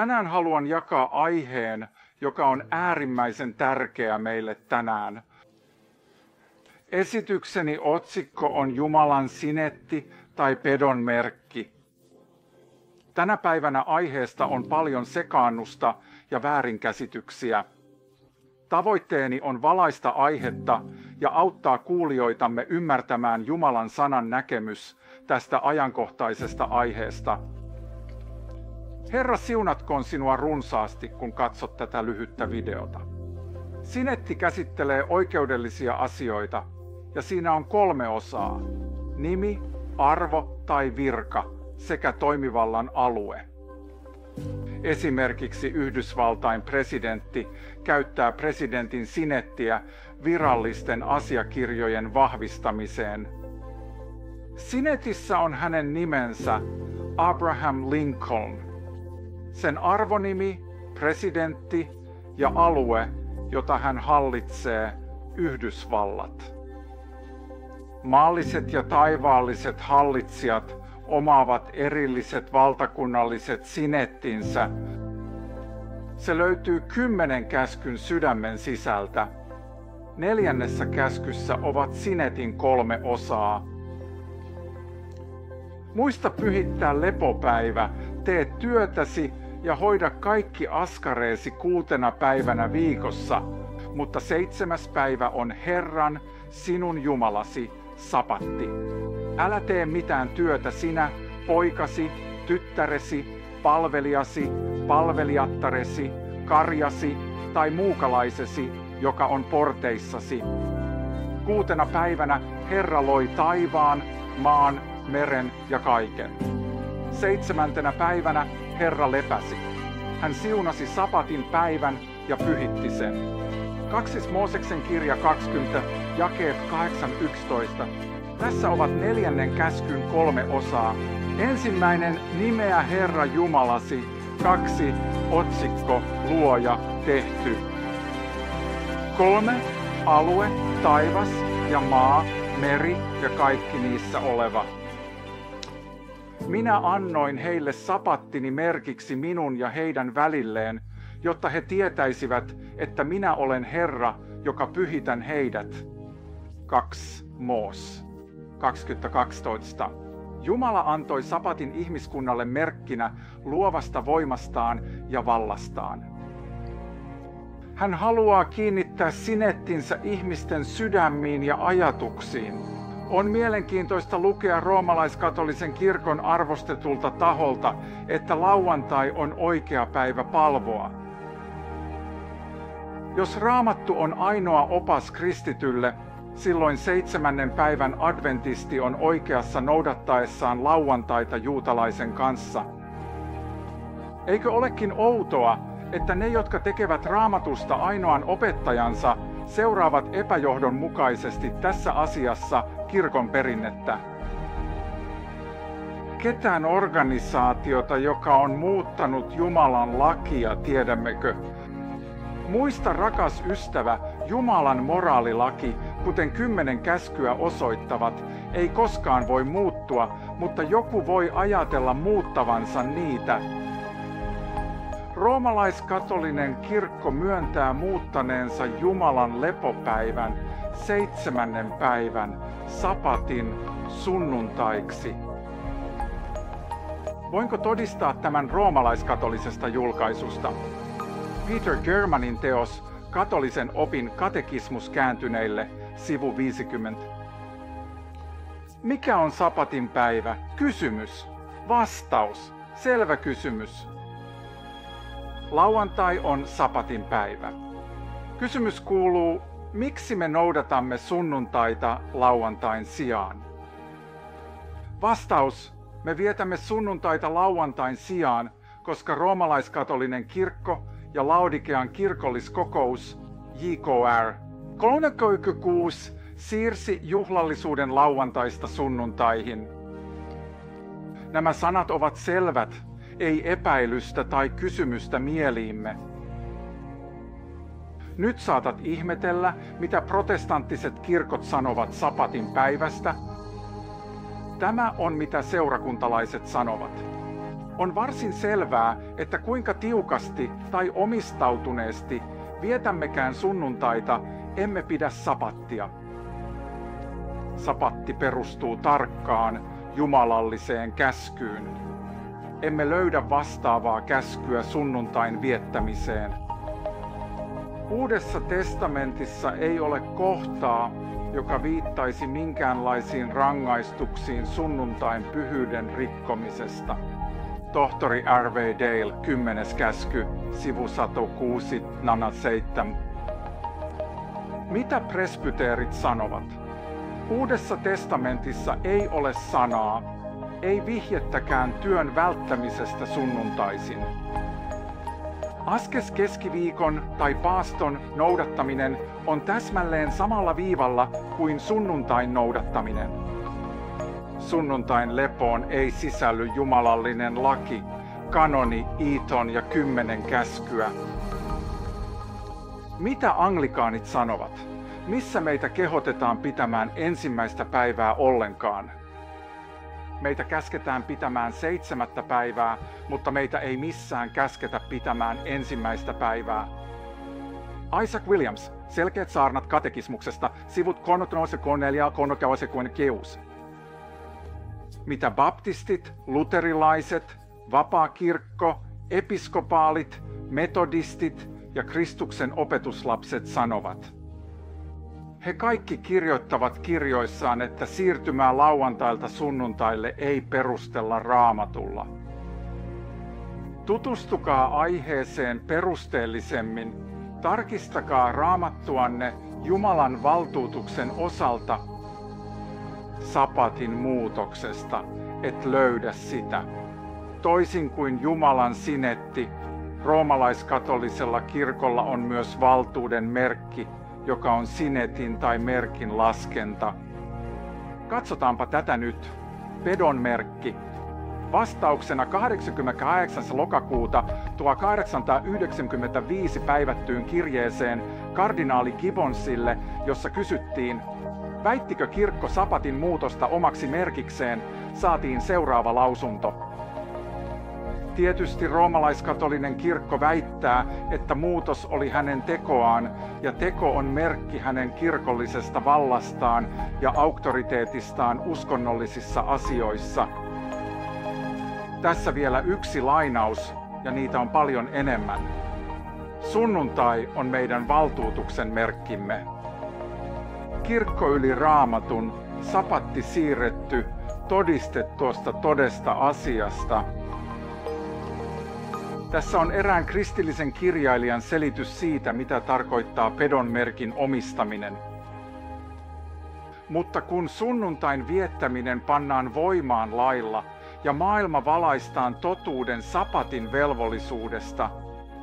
Tänään haluan jakaa aiheen, joka on äärimmäisen tärkeä meille tänään. Esitykseni otsikko on Jumalan sinetti tai pedon merkki. Tänä päivänä aiheesta on paljon sekaannusta ja väärinkäsityksiä. Tavoitteeni on valaista aihetta ja auttaa kuulijoitamme ymmärtämään Jumalan sanan näkemys tästä ajankohtaisesta aiheesta. Herra siunatkoon sinua runsaasti, kun katsot tätä lyhyttä videota. Sinetti käsittelee oikeudellisia asioita ja siinä on 3 osaa: nimi, arvo tai virka sekä toimivallan alue. Esimerkiksi Yhdysvaltain presidentti käyttää presidentin sinettiä virallisten asiakirjojen vahvistamiseen. Sinetissä on hänen nimensä Abraham Lincoln, sen arvonimi, presidentti ja alue, jota hän hallitsee, Yhdysvallat. Maalliset ja taivaalliset hallitsijat omaavat erilliset valtakunnalliset sinettinsä. Se löytyy 10 käskyn sydämen sisältä. 4. käskyssä ovat sinetin 3 osaa. Muista pyhittää lepopäivä, tee työtäsi ja hoida kaikki askareesi 6 päivänä viikossa, mutta 7. päivä on Herran, sinun Jumalasi, sapatti. Älä tee mitään työtä sinä, poikasi, tyttäresi, palvelijasi, palvelijattaresi, karjasi tai muukalaisesi, joka on porteissasi. 6. päivänä Herra loi taivaan, maan, meren ja kaiken. 7. päivänä Herra lepäsi. Hän siunasi sapatin päivän ja pyhitti sen. 2. Mooseksen kirja 20, jakeet 8-11. Tässä ovat 4. käskyn 3 osaa. Ensimmäinen, nimeä Herra Jumalasi. 2, otsikko, luoja, tehty. 3, alue, taivas ja maa, meri ja kaikki niissä oleva. Minä annoin heille sapattini merkiksi minun ja heidän välilleen, jotta he tietäisivät, että minä olen Herra, joka pyhitän heidät. 2 Moos 20:12. Jumala antoi sapatin ihmiskunnalle merkkinä luovasta voimastaan ja vallastaan. Hän haluaa kiinnittää sinettinsä ihmisten sydämiin ja ajatuksiin. On mielenkiintoista lukea roomalaiskatolisen kirkon arvostetulta taholta, että lauantai on oikea päivä palvoa. Jos Raamattu on ainoa opas kristitylle, silloin 7. päivän adventisti on oikeassa noudattaessaan lauantaita juutalaisen kanssa. Eikö olekin outoa, että ne, jotka tekevät Raamatusta ainoan opettajansa, seuraavat epäjohdonmukaisesti tässä asiassa kirkon perinnettä? Ketään organisaatiota, joka on muuttanut Jumalan lakia, tiedämmekö? Muista, rakas ystävä, Jumalan moraalilaki, kuten 10 käskyä osoittavat, ei koskaan voi muuttua, mutta joku voi ajatella muuttavansa niitä. Roomalaiskatolinen kirkko myöntää muuttaneensa Jumalan lepopäivän, 7. päivän, sapatin, sunnuntaiksi. Voinko todistaa tämän roomalaiskatolisesta julkaisusta? Peter Germanin teos Katolisen opin katekismus kääntyneille, sivu 50. Mikä on sapatin päivä? Kysymys. Vastaus. Selvä kysymys. Lauantai on sapatin päivä. Kysymys kuuluu, miksi me noudatamme sunnuntaita lauantain sijaan? Vastaus, me vietämme sunnuntaita lauantain sijaan, koska roomalaiskatolinen kirkko ja Laodikean kirkolliskokous, JKR, 36 siirsi juhlallisuuden lauantaista sunnuntaihin. Nämä sanat ovat selvät, ei epäilystä tai kysymystä mieliimme. Nyt saatat ihmetellä, mitä protestanttiset kirkot sanovat sapatin päivästä. Tämä on mitä seurakuntalaiset sanovat. On varsin selvää, että kuinka tiukasti tai omistautuneesti vietämmekään sunnuntaita, emme pidä sapattia. Sapatti perustuu tarkkaan jumalalliseen käskyyn. Emme löydä vastaavaa käskyä sunnuntain viettämiseen. Uudessa testamentissa ei ole kohtaa, joka viittaisi minkäänlaisiin rangaistuksiin sunnuntain pyhyyden rikkomisesta. Tohtori R.V. Dale, 10. käsky, sivu 106, nana 7. Mitä presbyteerit sanovat? Uudessa testamentissa ei ole sanaa, ei vihjettäkään työn välttämisestä sunnuntaisin. Askes keskiviikon tai paaston noudattaminen on täsmälleen samalla viivalla kuin sunnuntain noudattaminen. Sunnuntain lepoon ei sisälly jumalallinen laki, kanoni, iiton ja 10 käskyä. Mitä anglikaanit sanovat? Missä meitä kehotetaan pitämään ensimmäistä päivää ollenkaan? Meitä käsketään pitämään 7. päivää, mutta meitä ei missään käsketä pitämään ensimmäistä päivää. Isaac Williams, Selkeät saarnat katekismuksesta, sivut 334-366. Mitä baptistit, luterilaiset, vapaakirkko, episkopaalit, metodistit ja Kristuksen opetuslapset sanovat? He kaikki kirjoittavat kirjoissaan, että siirtymää lauantailta sunnuntaille ei perustella Raamatulla. Tutustukaa aiheeseen perusteellisemmin, tarkistakaa Raamattuanne Jumalan valtuutuksen osalta. Sapatin muutoksesta et löydä sitä. Toisin kuin Jumalan sinetti, roomalaiskatolisella kirkolla on myös valtuuden merkki, joka on sinetin tai merkin laskenta. Katsotaanpa tätä nyt. Pedon merkki. Vastauksena 28. lokakuuta 1895 päivättyyn kirjeeseen kardinaali Gibbonsille, jossa kysyttiin, väittikö kirkko sapatin muutosta omaksi merkikseen, saatiin seuraava lausunto. Tietysti roomalaiskatolinen kirkko väittää, että muutos oli hänen tekoaan ja teko on merkki hänen kirkollisesta vallastaan ja auktoriteetistaan uskonnollisissa asioissa. Tässä vielä yksi lainaus, ja niitä on paljon enemmän. Sunnuntai on meidän valtuutuksen merkkimme. Kirkko yli Raamatun, sapatti siirretty, todiste tuosta todesta asiasta. Tässä on erään kristillisen kirjailijan selitys siitä, mitä tarkoittaa pedon merkin omistaminen. Mutta kun sunnuntain viettäminen pannaan voimaan lailla ja maailma valaistaan totuuden sapatin velvollisuudesta,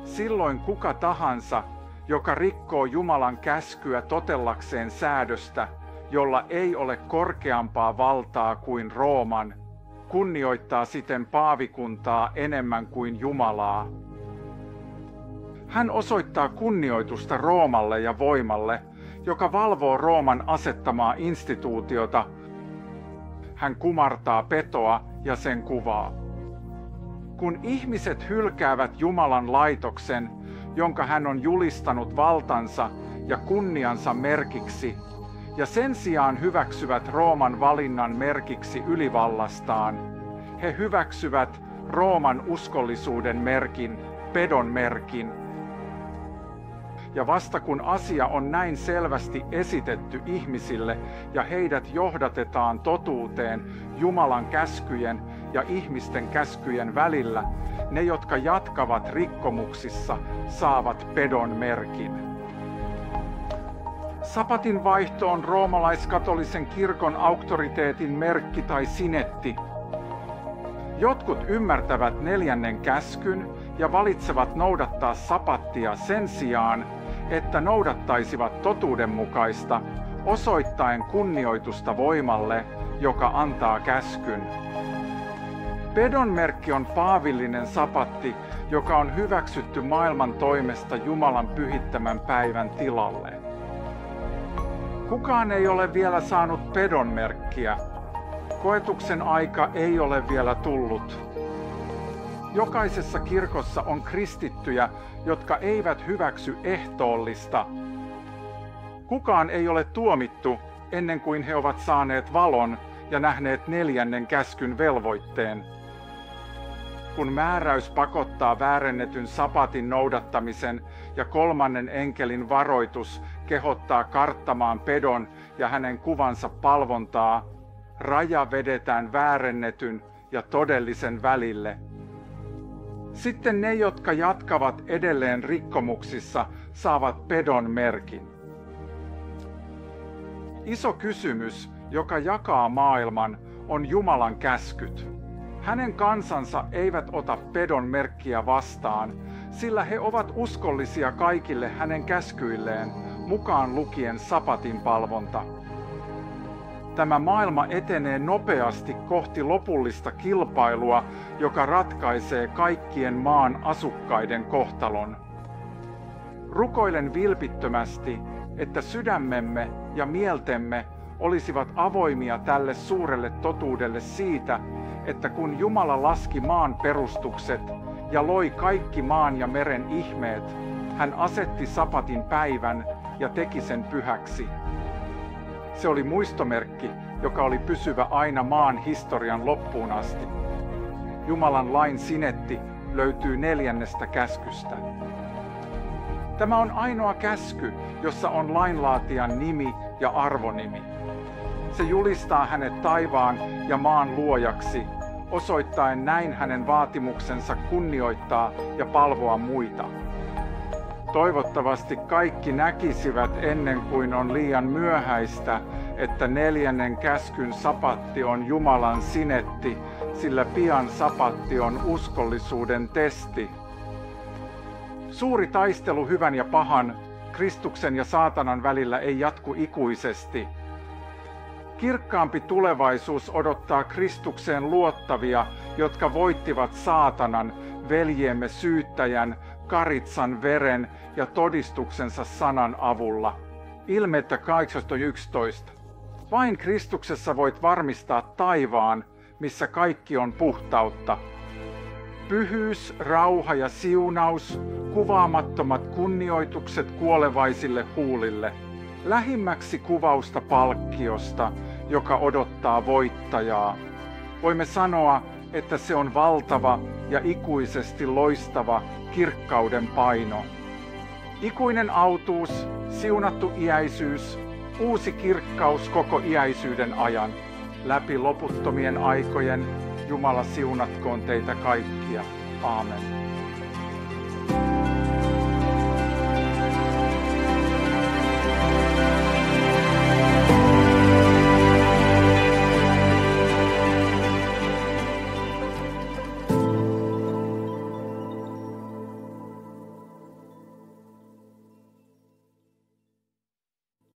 silloin kuka tahansa, joka rikkoo Jumalan käskyä totellakseen säädöstä, jolla ei ole korkeampaa valtaa kuin Rooman, kunnioittaa siten paavikuntaa enemmän kuin Jumalaa. Hän osoittaa kunnioitusta Roomalle ja voimalle, joka valvoo Rooman asettamaa instituutiota. Hän kumartaa petoa ja sen kuvaa. Kun ihmiset hylkäävät Jumalan laitoksen, jonka hän on julistanut valtansa ja kunniansa merkiksi, ja sen sijaan hyväksyvät Rooman valinnan merkiksi ylivallastaan, he hyväksyvät Rooman uskollisuuden merkin, pedon merkin. Ja vasta kun asia on näin selvästi esitetty ihmisille ja heidät johdatetaan totuuteen Jumalan käskyjen ja ihmisten käskyjen välillä, ne, jotka jatkavat rikkomuksissa, saavat pedon merkin. Sapatin vaihto on roomalaiskatolisen kirkon auktoriteetin merkki tai sinetti. Jotkut ymmärtävät 4. käskyn ja valitsevat noudattaa sapattia sen sijaan, että noudattaisivat totuudenmukaista, osoittaen kunnioitusta voimalle, joka antaa käskyn. Pedon merkki on paavillinen sapatti, joka on hyväksytty maailman toimesta Jumalan pyhittämän päivän tilalle. Kukaan ei ole vielä saanut pedon merkkiä. Koetuksen aika ei ole vielä tullut. Jokaisessa kirkossa on kristittyjä, jotka eivät hyväksy ehtoollista. Kukaan ei ole tuomittu ennen kuin he ovat saaneet valon ja nähneet 4. käskyn velvoitteen. Kun määräys pakottaa väärennetyn sapatin noudattamisen ja 3. enkelin varoitus kehottaa karttamaan pedon ja hänen kuvansa palvontaa, raja vedetään väärennetyn ja todellisen välille. Sitten ne, jotka jatkavat edelleen rikkomuksissa, saavat pedon merkin. Iso kysymys, joka jakaa maailman, on Jumalan käskyt. Hänen kansansa eivät ota pedon merkkiä vastaan, sillä he ovat uskollisia kaikille hänen käskyilleen, mukaan lukien sapatin palvonta. Tämä maailma etenee nopeasti kohti lopullista kilpailua, joka ratkaisee kaikkien maan asukkaiden kohtalon. Rukoilen vilpittömästi, että sydämemme ja mieltemme olisivat avoimia tälle suurelle totuudelle siitä, että kun Jumala laski maan perustukset ja loi kaikki maan ja meren ihmeet, hän asetti sapatin päivän ja teki sen pyhäksi. Se oli muistomerkki, joka oli pysyvä aina maan historian loppuun asti. Jumalan lain sinetti löytyy 4. käskystä. Tämä on ainoa käsky, jossa on lainlaatijan nimi ja arvonimi. Se julistaa hänet taivaan ja maan luojaksi, osoittaen näin hänen vaatimuksensa kunnioittaa ja palvoa muita. Toivottavasti kaikki näkisivät ennen kuin on liian myöhäistä, että 4. käskyn sapatti on Jumalan sinetti, sillä pian sapatti on uskollisuuden testi. Suuri taistelu hyvän ja pahan, Kristuksen ja saatanan välillä ei jatku ikuisesti. Kirkkaampi tulevaisuus odottaa Kristukseen luottavia, jotka voittivat saatanan, veljeemme syyttäjän, Karitsan veren ja todistuksensa sanan avulla. Ilmettä 8:11. Vain Kristuksessa voit varmistaa taivaan, missä kaikki on puhtautta. Pyhyys, rauha ja siunaus, kuvaamattomat kunnioitukset kuolevaisille huulille. Lähimmäksi kuvausta palkkiosta, joka odottaa voittajaa. Voimme sanoa, että se on valtava ja ikuisesti loistava kirkkauden paino. Ikuinen autuus, siunattu iäisyys, uusi kirkkaus koko iäisyyden ajan. Läpi loputtomien aikojen Jumala siunatkoon teitä kaikkia. Aamen.